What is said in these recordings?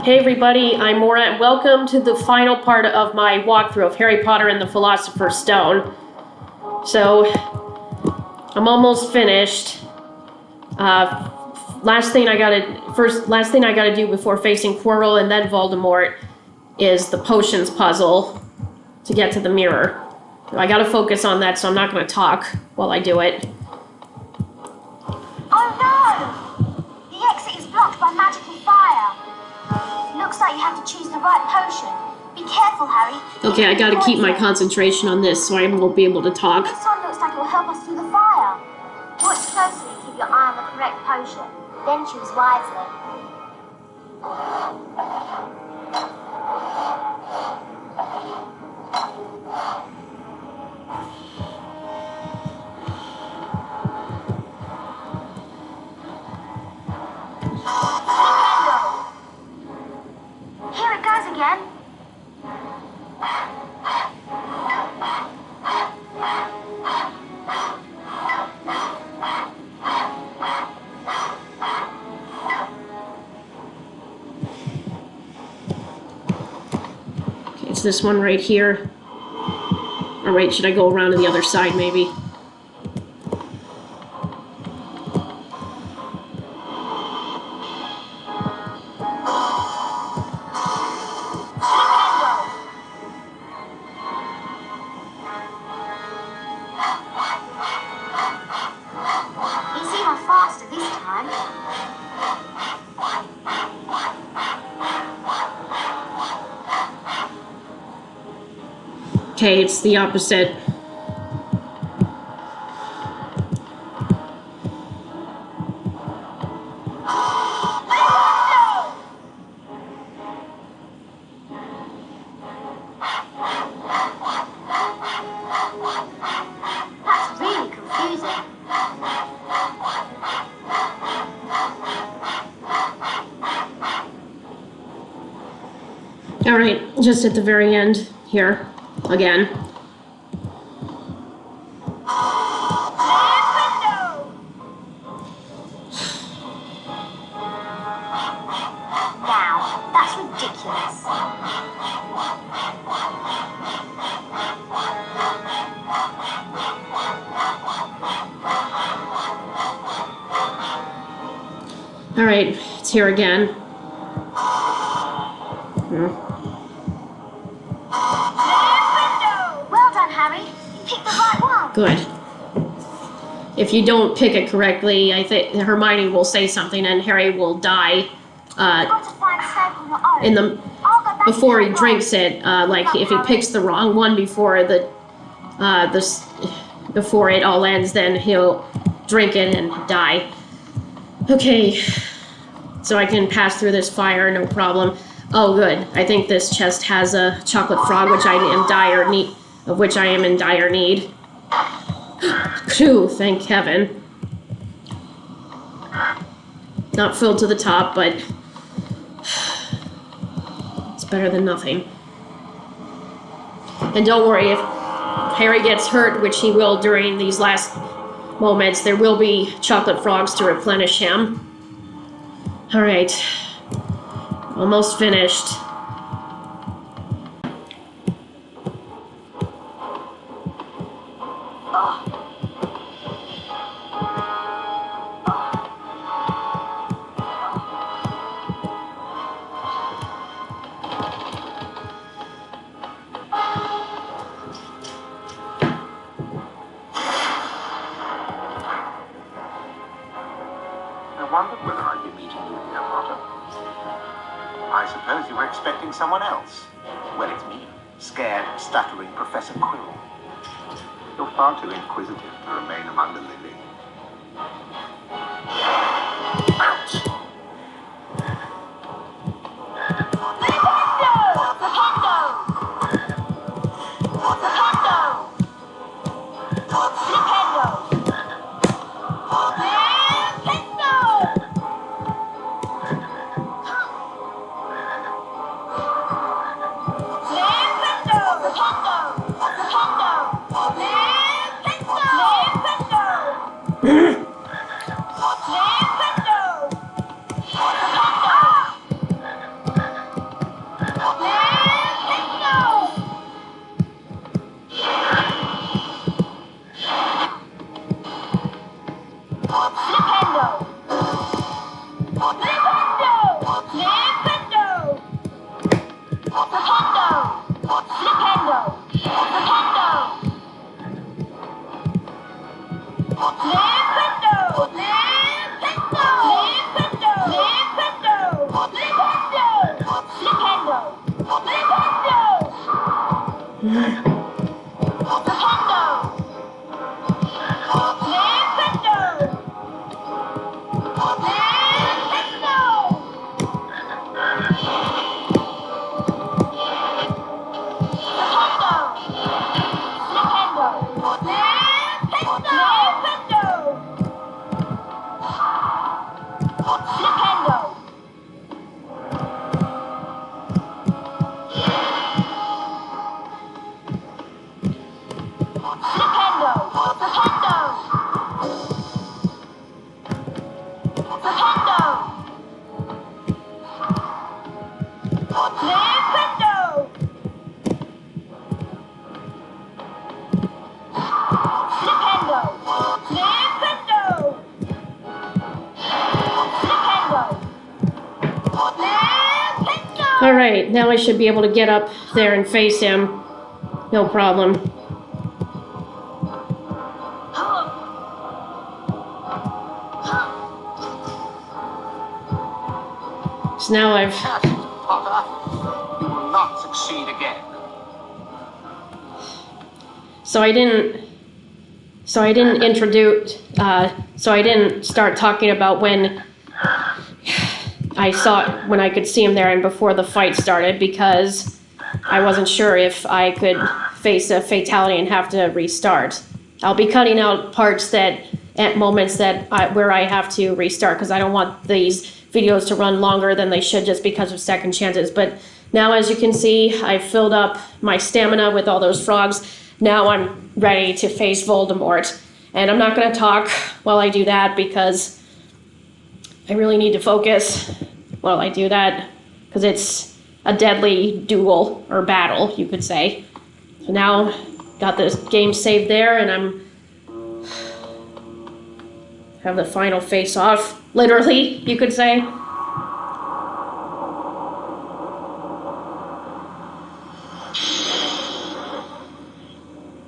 Hey everybody, I'm Maura and welcome to the final part of my walkthrough of Harry Potter and the Philosopher's Stone. So, I'm almost finished. Last thing I gotta do before facing Quirrell and then Voldemort is the potions puzzle to get to the mirror. I gotta focus on that, so I'm not gonna talk while I do it. Oh no! The exit is blocked by magical fire. Looks like you have to choose the right potion. Be careful, Harry. Okay, I gotta keep my concentration on this so I won't be able to talk. This one looks like it will help us through the fire. Watch closely and keep your eye on the correct potion. Then choose wisely. Here it goes again. Okay, it's this one right here. Or wait, should I go around to the other side maybe? Okay, it's the opposite. That's really confusing. All right, just at the very end here, again. Now, that's ridiculous. All right, it's here again. Well done, Harry. You picked the right one. Good. If you don't pick it correctly, I think Hermione will say something and Harry will die. You've got to find Snape on your own. In the I'll go back before to he the drinks it, like if he picks the wrong one before before it all ends, then he'll drink it and die. Okay, so I can pass through this fire, no problem. Oh, good. I think this chest has a chocolate frog, which I am in dire need. Phew, thank heaven. Not filled to the top, but it's better than nothing. And don't worry, if Harry gets hurt, which he will during these last moments, there will be chocolate frogs to replenish him. All right, almost finished. I wondered whether I'd be meeting you here, Potter. I suppose you were expecting someone else. Well, it's me, scared, stuttering Professor Quirrell. You're far too inquisitive to remain among the living. Ouch! Alright, now I should be able to get up there and face him. No problem. So now I've... Potter, you will not succeed again. So I didn't introduce... so I didn't start talking about when I could see him there and before the fight started, because I wasn't sure if I could face a fatality and have to restart. I'll be cutting out parts at moments where I have to restart, because I don't want these videos to run longer than they should just because of second chances. But now, as you can see, I filled up my stamina with all those frogs. Now I'm ready to face Voldemort. And I'm not going to talk while I do that, because I really need to focus while I do that, because it's a deadly duel, or battle, you could say. So now, got this game saved there, and I'm have the final face-off, literally, you could say.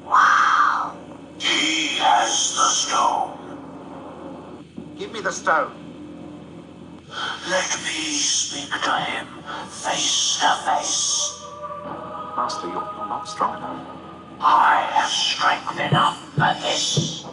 Wow. He has the stone. Give me the stone. Let me speak to him face to face. Master, you're not strong enough. I have strength enough for this.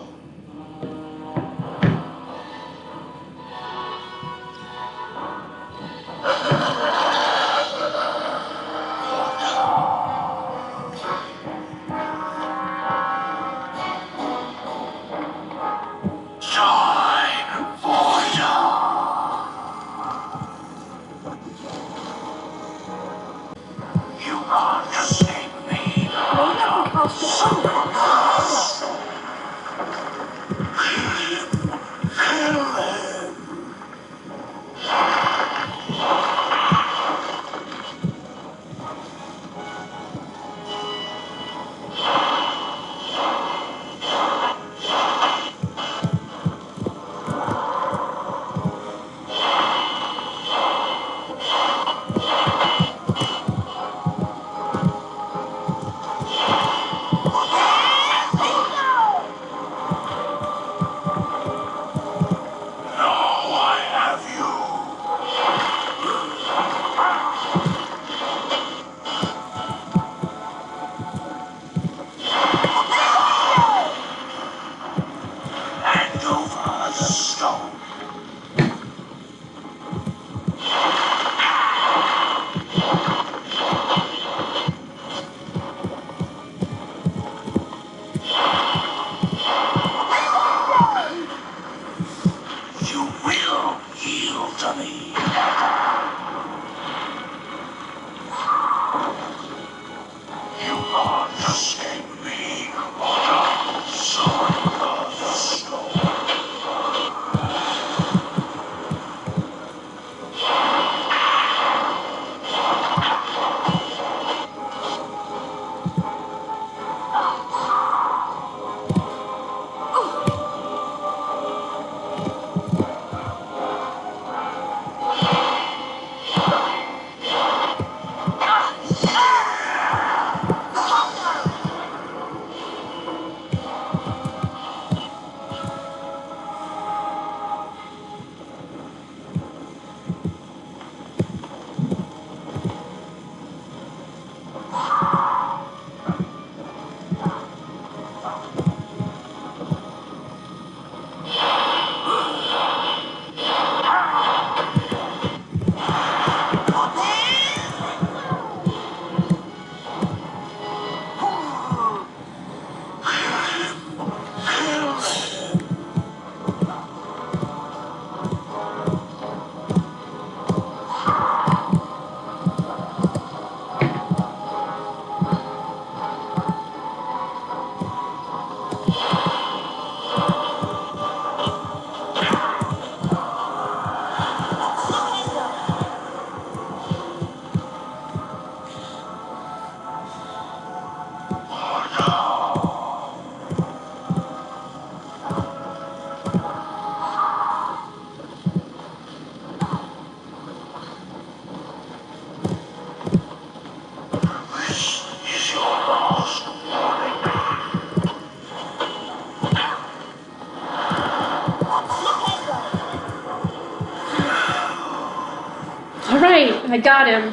Alright, I got him.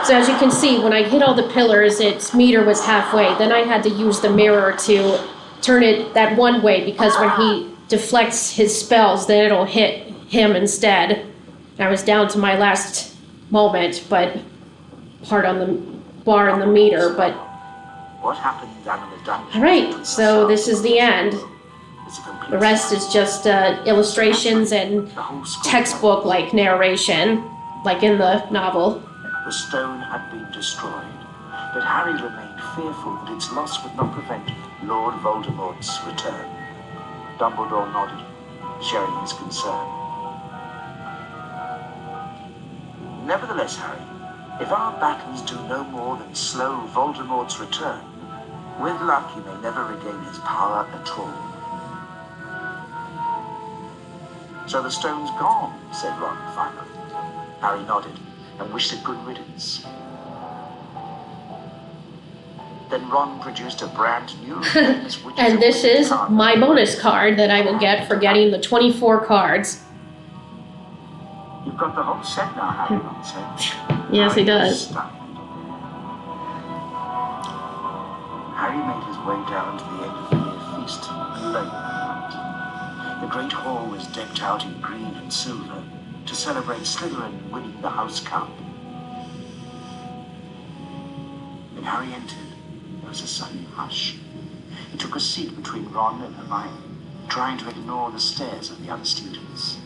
So as you can see, when I hit all the pillars, its meter was halfway. Then I had to use the mirror to turn it that one way, because when he deflects his spells, then it'll hit him instead. I was down to my last moment, but hard on the bar and the meter, but... What happened down in the dungeon? Alright, so this is the end. The rest is just illustrations and textbook-like narration, like in the novel. The stone had been destroyed, but Harry remained fearful that its loss would not prevent Lord Voldemort's return. Dumbledore nodded, sharing his concern. Nevertheless, Harry, if our battles do no more than slow Voldemort's return, with luck he may never regain his power at all. So the stone's gone, said Ron finally. Harry nodded and wished it good riddance. Then Ron produced a brand new and this is my bonus card that I will get for getting the 24 cards. You've got the whole set now, Harry, Ron said. Yes, he does. Harry made his way down to the end of the year feast alone that night. The great hall was decked out in green and silver to celebrate Slytherin winning the House Cup. When Harry entered, there was a sudden hush. He took a seat between Ron and Hermione, trying to ignore the stares of the other students.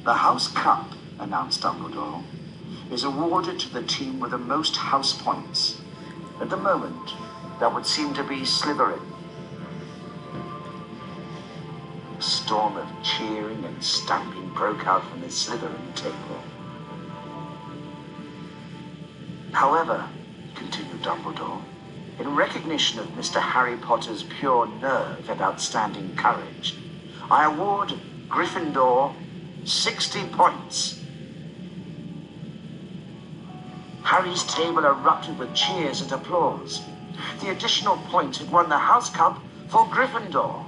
The House Cup, announced Dumbledore, is awarded to the team with the most house points. At the moment, that would seem to be Slytherin. A storm of cheering and stamping broke out from the Slytherin table. However, continued Dumbledore, in recognition of Mr. Harry Potter's pure nerve and outstanding courage, I award Gryffindor 60 points. Harry's table erupted with cheers and applause. The additional point had won the House Cup for Gryffindor.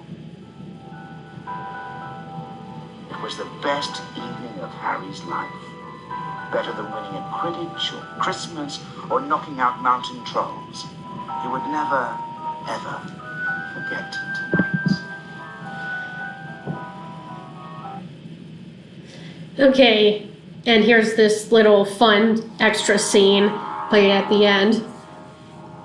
It was the best evening of Harry's life. Better than winning at Quidditch or Christmas or knocking out mountain trolls. He would never, ever forget tonight. Okay, and here's this little fun extra scene played at the end.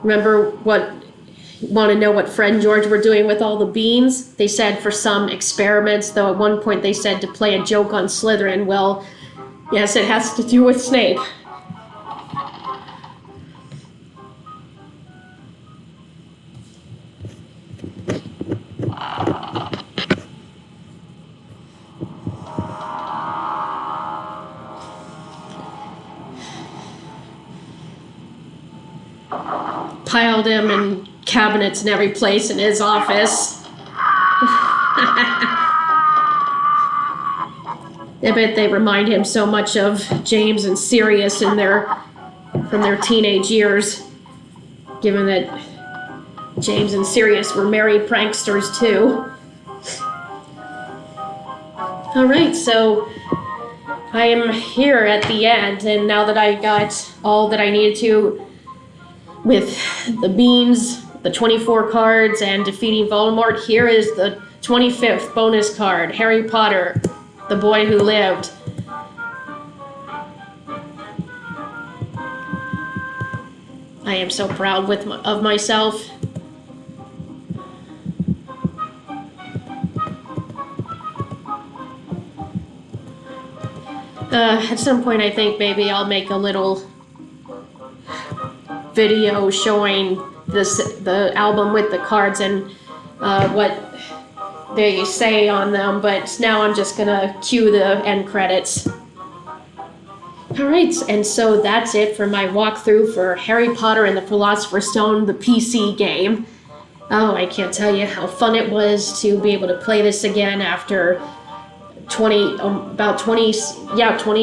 Remember want to know what Fred and George were doing with all the beans? They said for some experiments, though at one point they said to play a joke on Slytherin. Well, yes, it has to do with Snape. Piled him in cabinets in every place in his office. I bet they remind him so much of James and Sirius from their teenage years, given that James and Sirius were merry pranksters too. Alright, so I am here at the end, and now that I got all that I needed to with the beans, the 24 cards, and defeating Voldemort, here is the 25th bonus card, Harry Potter, the boy who lived. I am so proud of myself. At some point I think maybe I'll make a little video showing the album with the cards and what they say on them, but now I'm just gonna cue the end credits. Alright, and so that's it for my walkthrough for Harry Potter and the Philosopher's Stone, the PC game. Oh, I can't tell you how fun it was to be able to play this again after 20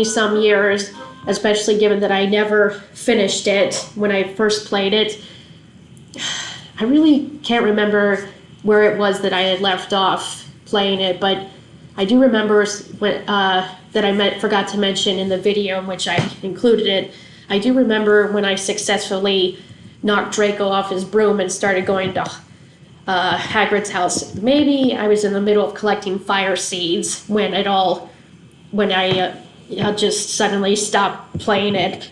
some years, especially given that I never finished it when I first played it. I really can't remember where it was that I had left off playing it, but I do remember that I forgot to mention in the video in which I included it. I do remember when I successfully knocked Draco off his broom and started going to Hagrid's house. Maybe I was in the middle of collecting fire seeds when I just suddenly stopped playing it.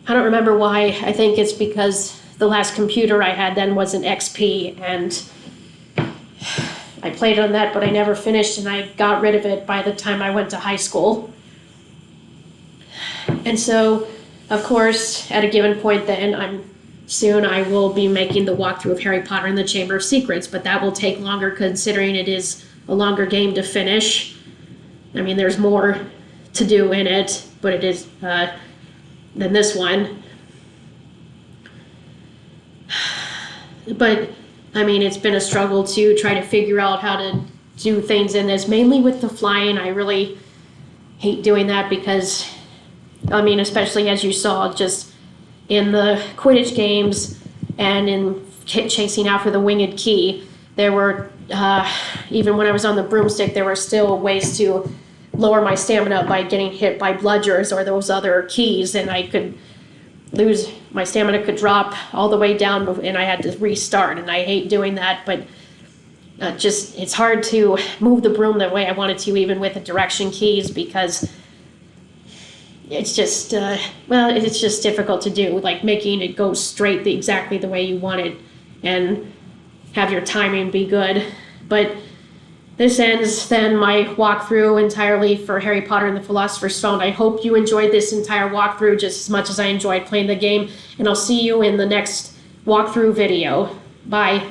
I don't remember why. I think it's because the last computer I had then was an XP, and I played on that, but I never finished, and I got rid of it by the time I went to high school. And so, of course, at a given point then, soon I will be making the walkthrough of Harry Potter and the Chamber of Secrets, but that will take longer considering it is a longer game to finish. I mean, there's more to do in it, but it is than this one. But, I mean, it's been a struggle to try to figure out how to do things in this, mainly with the flying. I really hate doing that because, I mean, especially as you saw, just in the Quidditch games and in chasing after the winged key, there were, even when I was on the broomstick, there were still ways to lower my stamina by getting hit by bludgers or those other keys, and I could my stamina could drop all the way down and I had to restart, and I hate doing that, but it's hard to move the broom the way I wanted to, even with the direction keys, because it's just, it's just difficult to do, like making it go straight exactly the way you want it and have your timing be good. But this ends then my walkthrough entirely for Harry Potter and the Philosopher's Stone. I hope you enjoyed this entire walkthrough just as much as I enjoyed playing the game, and I'll see you in the next walkthrough video. Bye.